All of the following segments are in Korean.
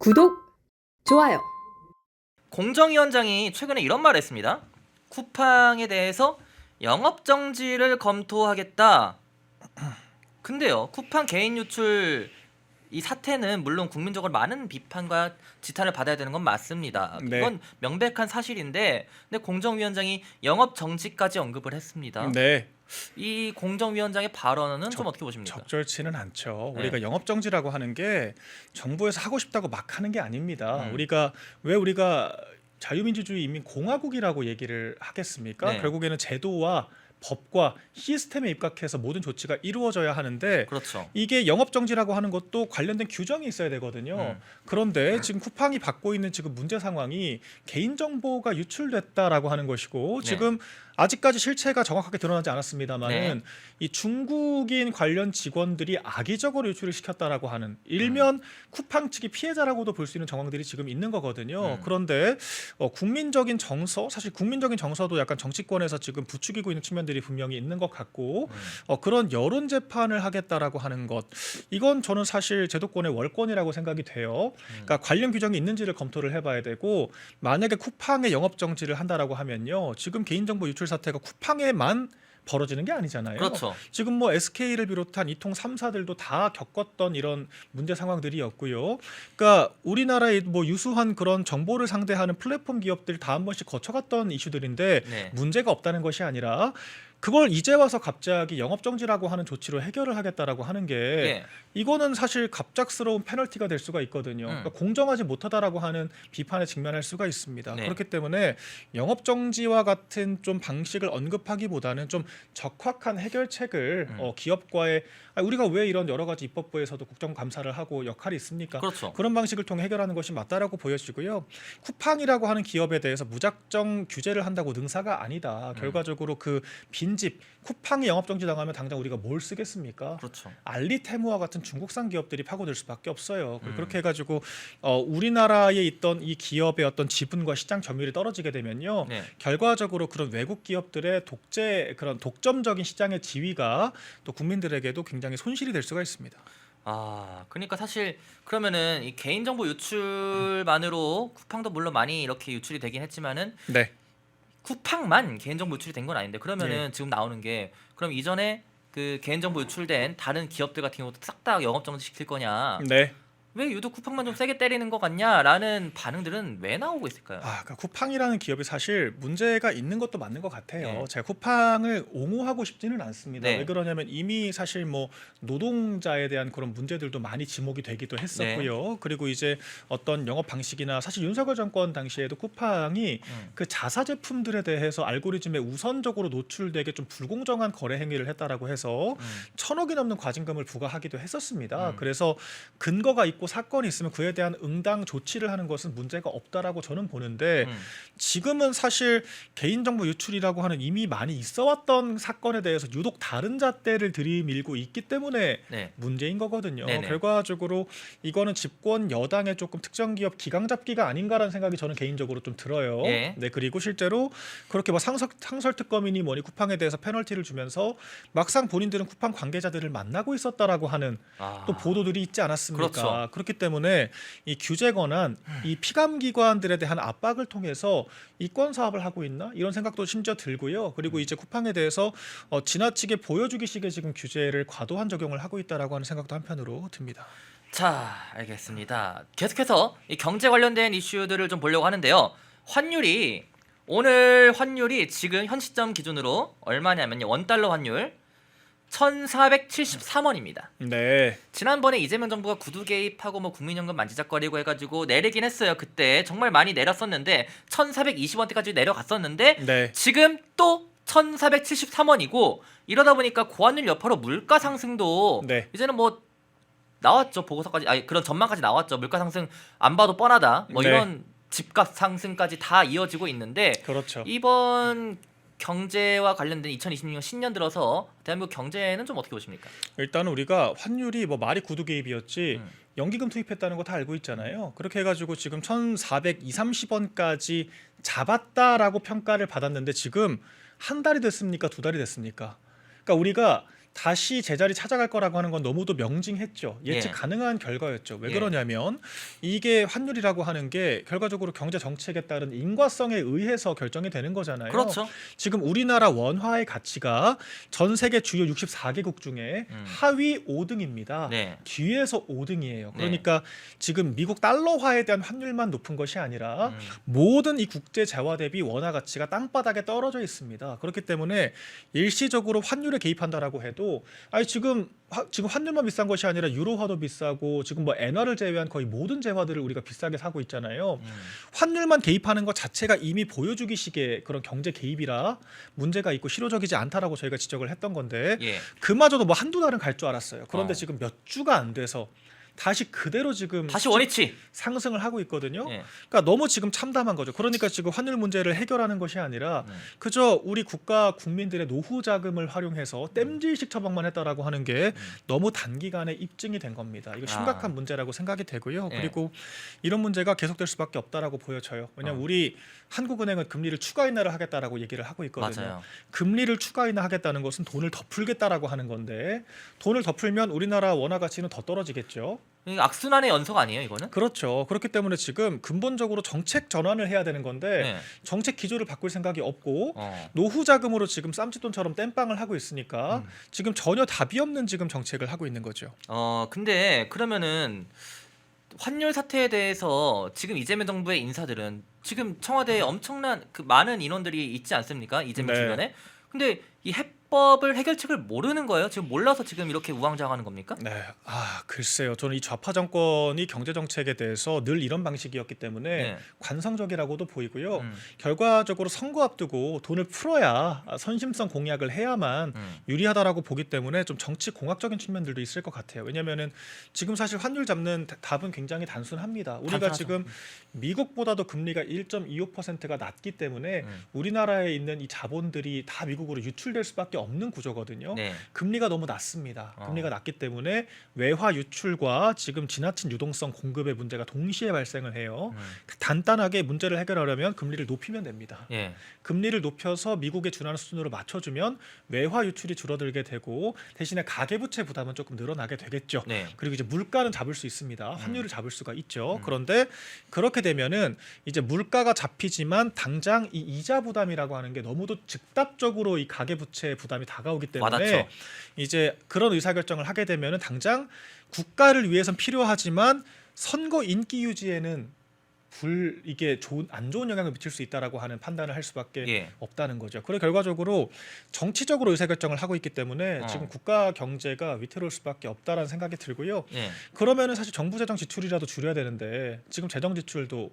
구독, 좋아요. 공정위원장이 최근에 이런 말을 했습니다. 쿠팡에 대해서 영업정지를 검토하겠다. 근데요, 쿠팡 개인 유출 이 사태는 물론 국민적으로 많은 비판과 지탄을 받아야 되는 건 맞습니다. 네. 이건 명백한 사실인데, 근데 공정위원장이 영업정지까지 언급을 했습니다. 네. 이 공정위원장의 발언은 좀 어떻게 보십니까? 적절치는 않죠. 네. 우리가 영업정지라고 하는 게 정부에서 하고 싶다고 막 하는 게 아닙니다. 음. 우리가 자유민주주의 인민공화국이라고 얘기를 하겠습니까? 네. 결국에는 제도와 법과 시스템에 입각해서 모든 조치가 이루어져야 하는데 그렇죠. 이게 영업정지라고 하는 것도 관련된 규정이 있어야 되거든요. 그런데 지금 쿠팡이 받고 있는 지금 문제 상황이 개인정보가 유출됐다라고 하는 것이고, 네. 지금 아직까지 실체가 정확하게 드러나지 않았습니다만은 네. 이 중국인 관련 직원들이 악의적으로 유출을 시켰다라고 하는, 일면 쿠팡 측이 피해자라고도 볼 수 있는 정황들이 지금 있는 거거든요. 그런데 국민적인 정서, 사실 국민적인 정서도 약간 정치권에서 지금 부추기고 있는 측면들이 분명히 있는 것 같고, 그런 여론 재판을 하겠다라고 하는 것, 이건 저는 사실 제도권의 월권이라고 생각이 돼요. 그러니까 관련 규정이 있는지를 검토를 해봐야 되고, 만약에 쿠팡의 영업 정지를 한다라고 하면요, 지금 개인정보 유출 사태가 쿠팡에만 벌어지는 게 아니잖아요. 그렇죠. 지금 뭐 SK를 비롯한 이통 3사들도 다 겪었던 이런 문제 상황들이었고요. 그러니까 우리나라의 뭐 유수한 그런 정보를 상대하는 플랫폼 기업들 다 한 번씩 거쳐갔던 이슈들인데, 네. 문제가 없다는 것이 아니라 그걸 이제 와서 갑자기 영업정지라고 하는 조치로 해결을 하겠다라고 하는 게, 예. 이거는 사실 갑작스러운 페널티가 될 수가 있거든요. 그러니까 공정하지 못하다라고 하는 비판에 직면할 수가 있습니다. 네. 그렇기 때문에 영업정지와 같은 좀 방식을 언급하기보다는 좀 적확한 해결책을 기업과의, 우리가 왜 이런 여러 가지 입법부에서도 국정감사를 하고 역할이 있습니까? 그렇죠. 그런 방식을 통해 해결하는 것이 맞다라고 보여지고요. 쿠팡이라고 하는 기업에 대해서 무작정 규제를 한다고 능사가 아니다. 결과적으로 그 빈집, 쿠팡이 영업정지 당하면 당장 우리가 뭘 쓰겠습니까? 그렇죠. 알리테무와 같은 중국산 기업들이 파고들 수밖에 없어요. 그렇게 해가지고 우리나라에 있던 이 기업의 어떤 지분과 시장 점유율이 떨어지게 되면요, 네. 결과적으로 그런 외국 기업들의 그런 독점적인 시장의 지위가 또 국민들에게도 굉장히 손실이 될 수가 있습니다. 그러니까 사실 그러면은 이 개인정보 유출만으로 쿠팡도 물론 많이 이렇게 유출이 되긴 했지만은 네. 쿠팡만 개인정보 유출이 된 건 아닌데, 그러면은 네. 지금 나오는 게, 그럼 이전에 그 개인정보 유출된 다른 기업들 같은 경우도 싹 다 영업정지 시킬 거냐, 네. 왜 유독 쿠팡만 좀 세게 때리는 것 같냐라는 반응들은 왜 나오고 있을까요? 그러니까 쿠팡이라는 기업이 사실 문제가 있는 것도 맞는 것 같아요. 네. 제가 쿠팡을 옹호하고 싶지는 않습니다. 네. 왜 그러냐면 이미 사실 뭐 노동자에 대한 그런 문제들도 많이 지목이 되기도 했었고요. 그리고 이제 어떤 영업 방식이나, 사실 윤석열 정권 당시에도 쿠팡이 그 자사 제품들에 대해서 알고리즘에 우선적으로 노출되게 좀 불공정한 거래 행위를 했다라고 해서 1,000억이 넘는 과징금을 부과하기도 했었습니다. 그래서 근거가 있고 사건이 있으면 그에 대한 응당 조치를 하는 것은 문제가 없다라고 저는 보는데, 지금은 사실 개인정보 유출이라고 하는 이미 많이 있어왔던 사건에 대해서 유독 다른 잣대를 들이밀고 있기 때문에 네. 문제인 거거든요. 네네. 결과적으로 이거는 집권 여당의 조금 특정 기업 기강 잡기가 아닌가라는 생각이 저는 개인적으로 좀 들어요. 예. 네, 그리고 실제로 그렇게 뭐 상설특검이니 뭐니 쿠팡에 대해서 페널티를 주면서 막상 본인들은 쿠팡 관계자들을 만나고 있었다라고 하는 또 보도들이 있지 않았습니까? 그렇죠. 그렇기 때문에 이 규제 권한, 이 피감 기관들에 대한 압박을 통해서 이권 사업을 하고 있나, 이런 생각도 심지어 들고요. 그리고 이제 쿠팡에 대해서 지나치게 보여주기식의 지금 규제를 과도한 적용을 하고 있다라고 하는 생각도 한편으로 듭니다. 자, 알겠습니다. 계속해서 이 경제 관련된 이슈들을 좀 보려고 하는데요. 오늘 환율이 지금 현 시점 기준으로 얼마냐면요, 원달러 환율 1,473원입니다. 네. 지난번에 이재명 정부가 구두 개입하고 뭐 국민연금 만지작거리고 해가지고 내리긴 했어요. 그때 정말 많이 내렸었는데 1,420원대까지 내려갔었는데, 네. 지금 또 1,473원이고, 이러다 보니까 고환율 여파로 물가 상승도 네. 이제는 뭐 나왔죠. 보고서까지, 그런 전망까지 나왔죠. 물가 상승 안 봐도 뻔하다, 뭐 네. 이런 집값 상승까지 다 이어지고 있는데, 그렇죠. 이번 경제와 관련된 2026년 신년 들어서 대한민국 경제는 좀 어떻게 보십니까? 일단은 우리가 환율이 뭐 말이 구두 개입이었지 연기금 투입했다는 거 다 알고 있잖아요. 그렇게 해가지고 지금 1,420원까지 잡았다라고 평가를 받았는데, 지금 한 달이 됐습니까? 두 달이 됐습니까? 그러니까 우리가 다시 제자리 찾아갈 거라고 하는 건 너무도 명징했죠. 예측 예. 가능한 결과였죠. 왜 예. 그러냐면 이게 환율이라고 하는 게 결과적으로 경제 정책에 따른 인과성에 의해서 결정이 되는 거잖아요. 그렇죠. 지금 우리나라 원화의 가치가 전 세계 주요 64개국 중에 하위 5등입니다. 네. 뒤에서 5등이에요. 그러니까 지금 미국 달러화에 대한 환율만 높은 것이 아니라 모든 이 국제 재화 대비 원화 가치가 땅바닥에 떨어져 있습니다. 그렇기 때문에 일시적으로 환율에 개입한다라고 해도 아니 지금 환율만 비싼 것이 아니라 유로화도 비싸고 지금 뭐 엔화를 제외한 거의 모든 재화들을 우리가 비싸게 사고 있잖아요. 환율만 개입하는 것 자체가 이미 보여주기식의 그런 경제 개입이라 문제가 있고 실효적이지 않다라고 저희가 지적을 했던 건데 예. 그마저도 뭐 한두 달은 갈 줄 알았어요. 그런데 어. 지금 몇 주가 안 돼서 다시 그대로 지금 다시 원위치. 상승을 하고 있거든요. 예. 그러니까 너무 지금 참담한 거죠. 그러니까 지금 환율 문제를 해결하는 것이 아니라 그저 우리 국가 국민들의 노후 자금을 활용해서 땜질식 처방만 했다라고 하는 게 너무 단기간에 입증이 된 겁니다. 이거 심각한 문제라고 생각이 되고요. 예. 그리고 이런 문제가 계속될 수밖에 없다라고 보여져요. 왜냐하면 우리 한국은행은 금리를 추가 인하를 하겠다라고 얘기를 하고 있거든요. 맞아요. 금리를 추가 인하하겠다는 것은 돈을 더 풀겠다라고 하는 건데 돈을 더 풀면 우리나라 원화 가치는 더 떨어지겠죠. 이게 악순환의 연속 아니에요, 이거는? 그렇죠. 그렇기 때문에 지금 근본적으로 정책 전환을 해야 되는 건데 네. 정책 기조를 바꿀 생각이 없고 어. 노후 자금으로 지금 쌈짓돈처럼 땜빵을 하고 있으니까 지금 전혀 답이 없는 지금 정책을 하고 있는 거죠. 근데 그러면은 환율 사태에 대해서 지금 이재명 정부의 인사들은 지금 청와대에 엄청난 그 많은 인원들이 있지 않습니까? 이재명 네. 주변에. 근데 이 해법을 해결책을 모르는 거예요? 지금 몰라서 지금 이렇게 우왕좌왕하는 겁니까? 네, 글쎄요. 저는 이 좌파 정권이 경제 정책에 대해서 늘 이런 방식이었기 때문에 네. 관성적이라고도 보이고요. 음. 결과적으로 선거 앞두고 돈을 풀어야 선심성 공약을 해야만 유리하다라고 보기 때문에 좀 정치 공학적인 측면들도 있을 것 같아요. 왜냐하면은 지금 사실 환율 잡는 답은 굉장히 단순합니다. 우리가 단순하죠. 지금 미국보다도 금리가 1.25%가 낮기 때문에 우리나라에 있는 이 자본들이 다 미국으로 유출될 수밖에 없는 구조거든요. 네. 금리가 너무 낮습니다. 금리가 낮기 때문에 외화 유출과 지금 지나친 유동성 공급의 문제가 동시에 발생을 해요. 간단하게 문제를 해결하려면 금리를 높이면 됩니다. 예. 금리를 높여서 미국에 준하는 수준으로 맞춰주면 외화 유출이 줄어들게 되고 대신에 가계부채 부담은 조금 늘어나게 되겠죠. 네. 그리고 이제 물가는 잡을 수 있습니다. 환율을 잡을 수가 있죠. 그런데 그렇게 되면은 이제 물가가 잡히지만 당장 이 이자 부담이라고 하는 게 너무도 즉답적으로 이 가계부채 부담이 다가오기 때문에 와닿죠. 이제 그런 의사결정을 하게 되면은 당장 국가를 위해선 필요하지만 선거 인기 유지에는 이게 안 좋은 영향을 미칠 수 있다라고 하는 판단을 할 수밖에 예. 없다는 거죠. 그리고 결과적으로 정치적으로 의사결정을 하고 있기 때문에 지금 국가 경제가 위태로울 수밖에 없다라는 생각이 들고요. 예. 그러면은 사실 정부 재정 지출이라도 줄여야 되는데 지금 재정 지출도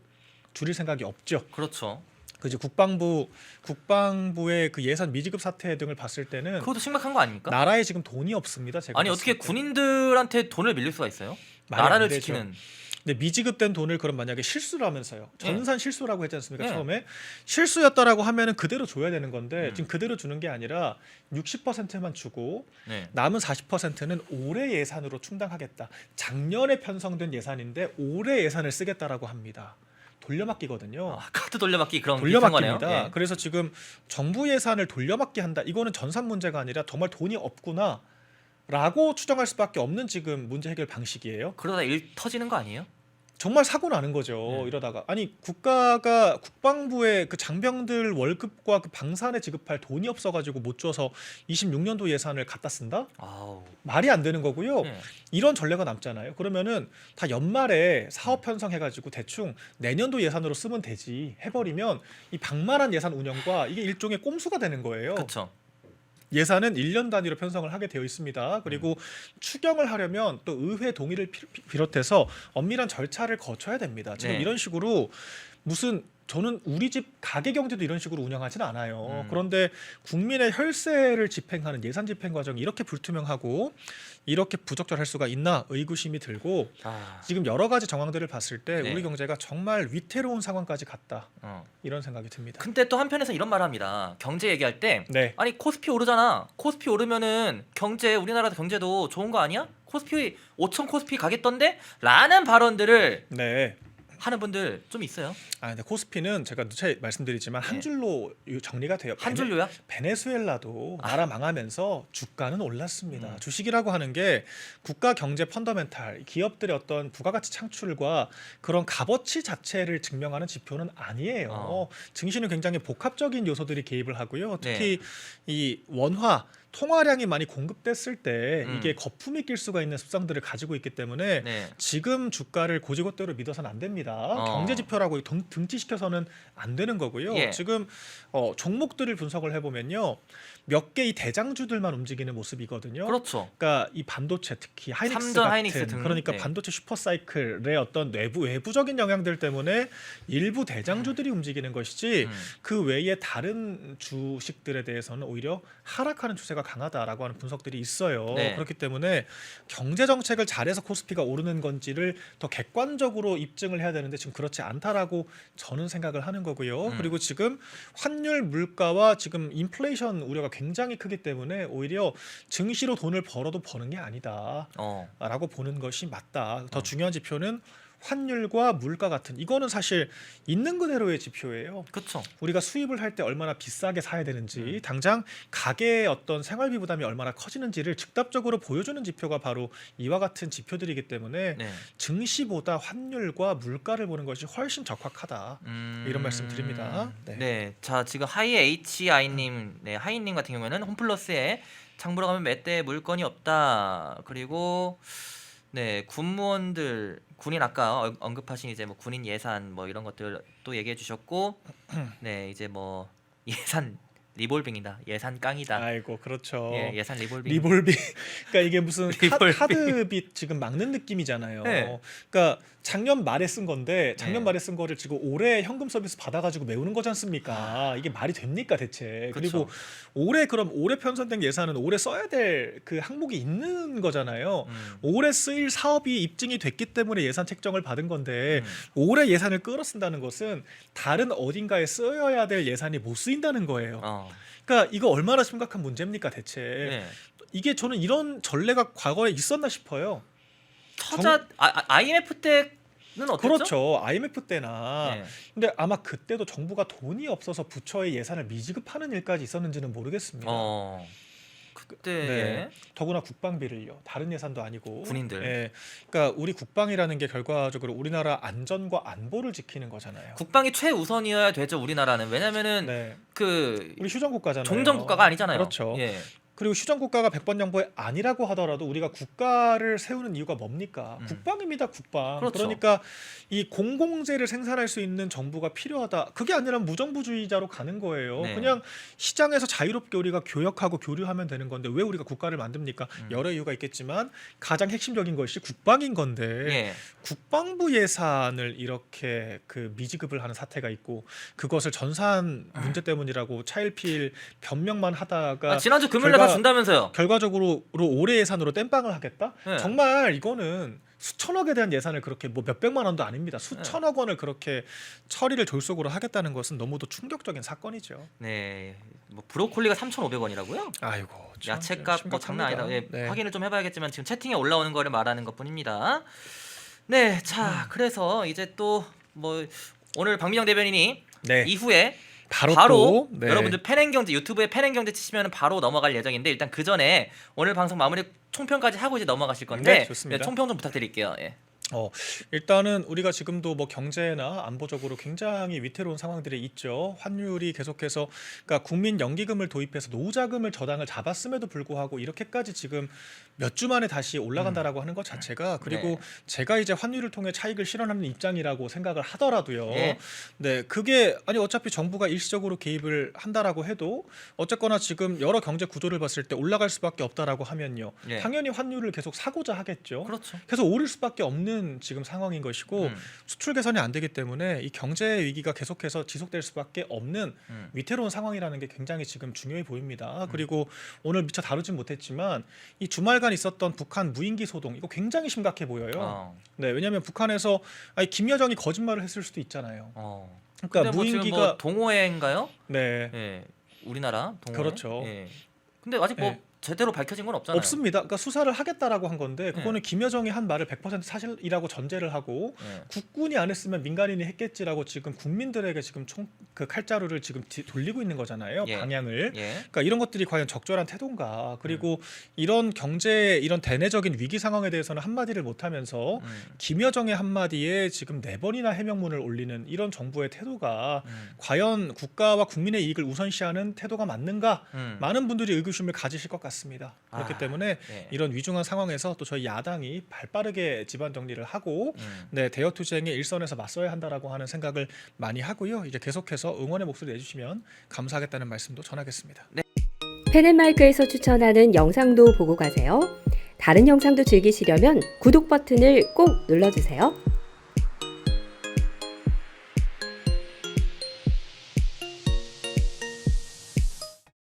줄일 생각이 없죠. 그렇죠. 그지 국방부의 그 예산 미지급 사태 등을 봤을 때는 그것도 심각한 거 아닙니까? 나라에 지금 돈이 없습니다. 제가 아니 봤을 어떻게 때. 군인들한테 돈을 밀릴 수가 있어요? 말이 안 나라를 되죠. 지키는. 근데 미지급된 돈을 그럼 만약에 실수를 하면서요. 전산 실수라고 했지 않습니까? 예. 처음에 실수였다라고 하면은 그대로 줘야 되는 건데 지금 그대로 주는 게 아니라 60%만 주고 네. 남은 40%는 올해 예산으로 충당하겠다. 작년에 편성된 예산인데 올해 예산을 쓰겠다라고 합니다. 돌려막기거든요. 카드 돌려막기 그런 비슷한 거네요. 돌려막기입니다. 예. 그래서 지금 정부 예산을 돌려막기 한다. 이거는 전산 문제가 아니라 정말 돈이 없구나라고 추정할 수밖에 없는 지금 문제 해결 방식이에요. 그러다 일 터지는 거 아니에요? 정말 사고 나는 거죠. 이러다가 아니 국가가 국방부의 그 장병들 월급과 그 방산에 지급할 돈이 없어가지고 못 줘서 26년도 예산을 갖다 쓴다? 아우. 말이 안 되는 거고요. 네. 이런 전례가 남잖아요. 그러면은 다 연말에 사업 편성해가지고 대충 내년도 예산으로 쓰면 되지 해버리면 이 방만한 예산 운영과 이게 일종의 꼼수가 되는 거예요. 그렇죠. 예산은 1년 단위로 편성을 하게 되어 있습니다. 그리고 추경을 하려면 또 의회 동의를 비롯해서 엄밀한 절차를 거쳐야 됩니다. 지금 네. 이런 식으로 저는 우리 집 가계 경제도 이런 식으로 운영하지는 않아요. 그런데 국민의 혈세를 집행하는 예산 집행 과정이 이렇게 불투명하고 이렇게 부적절할 수가 있나 의구심이 들고 지금 여러 가지 정황들을 봤을 때 네. 우리 경제가 정말 위태로운 상황까지 갔다. 이런 생각이 듭니다. 근데 또 한편에서 이런 말을 합니다. 경제 얘기할 때 네. 아니 코스피 오르잖아. 코스피 오르면은 우리나라 경제도 좋은 거 아니야? 코스피 5천 코스피 가겠던데? 라는 발언들을 네. 하는 분들 좀 있어요. 근데 코스피는 제가 누차 말씀드리지만 한 네. 줄로 정리가 돼요. 한 줄로요? 베네수엘라도 나라 망하면서 주가는 올랐습니다. 음. 주식이라고 하는 게 국가 경제 펀더멘탈, 기업들의 어떤 부가가치 창출과 그런 값어치 자체를 증명하는 지표는 아니에요. 증시는 굉장히 복합적인 요소들이 개입을 하고요. 특히 이 원화 통화량이 많이 공급됐을 때 이게 거품이 낄 수가 있는 습성들을 가지고 있기 때문에 네. 지금 주가를 고지고대로 믿어서는 안 됩니다. 경제 지표라고 등치시켜서는 안 되는 거고요. 예. 지금 종목들을 분석을 해보면요, 몇 개의 대장주들만 움직이는 모습이거든요. 그렇죠. 그러니까 이 반도체, 특히 하이닉스 삼전, 같은 하이닉스 등. 그러니까 네. 반도체 슈퍼사이클의 어떤 외부적인 영향들 때문에 일부 대장주들이 움직이는 것이지 그 외에 다른 주식들에 대해서는 오히려 하락하는 추세가 강하다라고 하는 분석들이 있어요. 네. 그렇기 때문에 경제 정책을 잘해서 코스피가 오르는 건지를 더 객관적으로 입증을 해야 되는데 지금 그렇지 않다라고 저는 생각을 하는 거고요. 그리고 지금 환율, 물가와 지금 인플레이션 우려가 굉장히 크기 때문에 오히려 증시로 돈을 벌어도 버는 게 아니다라고 보는 것이 맞다. 더 중요한 지표는 환율과 물가 같은, 이거는 사실 있는 그대로의 지표예요. 그렇죠. 우리가 수입을 할 때 얼마나 비싸게 사야 되는지, 당장 가계의 어떤 생활비 부담이 얼마나 커지는지를 즉답적으로 보여주는 지표가 바로 이와 같은 지표들이기 때문에 네. 증시보다 환율과 물가를 보는 것이 훨씬 적확하다. 이런 말씀 드립니다. 네. 네. 자, 지금 하이 HI님, 네, 하이님 같은 경우에는 홈플러스에 장 보러 가면 몇 대 물건이 없다. 그리고 네, 군무원들, 군인 아까 언급하신 이제 뭐 군인 예산 뭐 이런 것들 또 얘기해 주셨고, 네, 이제 뭐 예산 리볼빙이다, 예산 깡이다. 아이고, 그렇죠. 예산 리볼빙. 리볼빙. 그러니까 이게 무슨 리볼빙. 카드빚 지금 막는 느낌이잖아요. 네. 그러니까 작년 말에 쓴 건데 작년 네. 말에 쓴 거를 지금 올해 현금 서비스 받아가지고 메우는 거지 않습니까? 이게 말이 됩니까 대체? 그리고 그쵸. 올해 편성된 예산은 올해 써야 될 그 항목이 있는 거잖아요. 올해 쓰일 사업이 입증이 됐기 때문에 예산 책정을 받은 건데 올해 예산을 끌어 쓴다는 것은 다른 어딘가에 쓰여야 될 예산이 못 쓰인다는 거예요. 그러니까 이거 얼마나 심각한 문제입니까 대체? 네. 이게 저는 이런 전례가 과거에 있었나 싶어요. IMF 때는 어땠죠? 그렇죠. IMF 때나. 네. 근데 아마 그때도 정부가 돈이 없어서 부처의 예산을 미지급하는 일까지 있었는지는 모르겠습니다. 그때 네. 더구나 국방비를요. 다른 예산도 아니고. 군인들. 예. 그러니까 우리 국방이라는 게 결과적으로 우리나라 안전과 안보를 지키는 거잖아요. 국방이 최우선이어야 되죠, 우리나라는. 왜냐면은 네. 그 우리 휴전 국가잖아요. 종전 국가가 아니잖아요. 그렇죠. 예. 그리고 휴전 국가가 100번 양보에 아니라고 하더라도 우리가 국가를 세우는 이유가 뭡니까? 국방입니다, 국방. 그렇죠. 그러니까 이 공공재를 생산할 수 있는 정부가 필요하다. 그게 아니라 무정부주의자로 가는 거예요. 네. 그냥 시장에서 자유롭게 우리가 교역하고 교류하면 되는 건데 왜 우리가 국가를 만듭니까? 여러 이유가 있겠지만 가장 핵심적인 것이 국방인 건데 예. 국방부 예산을 이렇게 그 미지급을 하는 사태가 있고 그것을 전산 문제 때문이라고 차일피일 변명만 하다가 지난주 금요일에 다 준다면서요. 결과적으로 올해 예산으로 땜빵을 하겠다? 네. 정말 이거는 수천억에 대한 예산을 그렇게 뭐 몇백만 원도 아닙니다. 수천억 원을 그렇게 처리를 졸속으로 하겠다는 것은 너무도 충격적인 사건이죠. 네. 뭐 브로콜리가 3,500원이라고요? 아이고. 야채값 뭐 장난 아니다. 예, 네. 확인을 좀 해봐야겠지만 지금 채팅에 올라오는 거를 말하는 것뿐입니다. 네, 자 그래서 이제 또 뭐 오늘 박민영 대변인이 네. 이후에 바로 바로 네. 여러분들 팬행경제 유튜브에 팬행경제 치시면 바로 넘어갈 예정인데 일단 그 전에 오늘 방송 마무리 총평까지 하고 이제 넘어가실 건데 네, 좋습니다. 총평 좀 부탁드릴게요. 예. 일단은 우리가 지금도 뭐 경제나 안보적으로 굉장히 위태로운 상황들이 있죠. 환율이 계속해서 그러니까 국민 연기금을 도입해서 노후자금을 저당을 잡았음에도 불구하고 이렇게까지 지금 몇 주 만에 다시 올라간다라고 하는 것 자체가 그리고 네. 제가 이제 환율을 통해 차익을 실현하는 입장이라고 생각을 하더라도요. 네. 네, 그게 아니 어차피 정부가 일시적으로 개입을 한다라고 해도 어쨌거나 지금 여러 경제 구조를 봤을 때 올라갈 수밖에 없다라고 하면요. 네. 당연히 환율을 계속 사고자 하겠죠. 그렇죠. 계속 오를 수밖에 없는 지금 상황인 것이고 수출 개선이 안 되기 때문에 이 경제 위기가 계속해서 지속될 수밖에 없는 위태로운 상황이라는 게 굉장히 지금 중요해 보입니다. 그리고 오늘 미처 다루진 못했지만 이 주말간 있었던 북한 무인기 소동 이거 굉장히 심각해 보여요. 네, 왜냐하면 북한에서 아니 김여정이 거짓말을 했을 수도 있잖아요. 그러니까 근데 뭐 지금 무인기가 뭐 동호회인가요? 네, 예. 우리나라 동호회. 그렇죠. 예. 근데 아직 뭐 네. 제대로 밝혀진 건 없잖아요. 없습니다. 그러니까 수사를 하겠다라고 한 건데 그거는 김여정이 한 말을 100% 사실이라고 전제를 하고 네. 국군이 안 했으면 민간인이 했겠지라고 지금 국민들에게 지금 그 칼자루를 지금 돌리고 있는 거잖아요. 예. 방향을. 예. 그러니까 이런 것들이 과연 적절한 태도인가? 그리고 이런 경제 이런 대내적인 위기 상황에 대해서는 한마디를 못하면서 김여정의 한마디에 지금 4번이나 해명문을 올리는 이런 정부의 태도가 과연 국가와 국민의 이익을 우선시하는 태도가 맞는가? 많은 분들이 의구심을 가지실 것 같습니다. 그렇기 때문에 네. 이런 위중한 상황에서 또 저희 야당이 발빠르게 집안 정리를 하고 네, 대여 투쟁에 일선에서 맞서야 한다라고 하는 생각을 많이 하고요. 이제 계속해서 응원의 목소리 내주시면 감사하겠다는 말씀도 전하겠습니다. 펜앤마이크에서 추천하는 영상도 보고 가세요. 다른 영상도 즐기시려면 구독 버튼을 꼭 눌러주세요.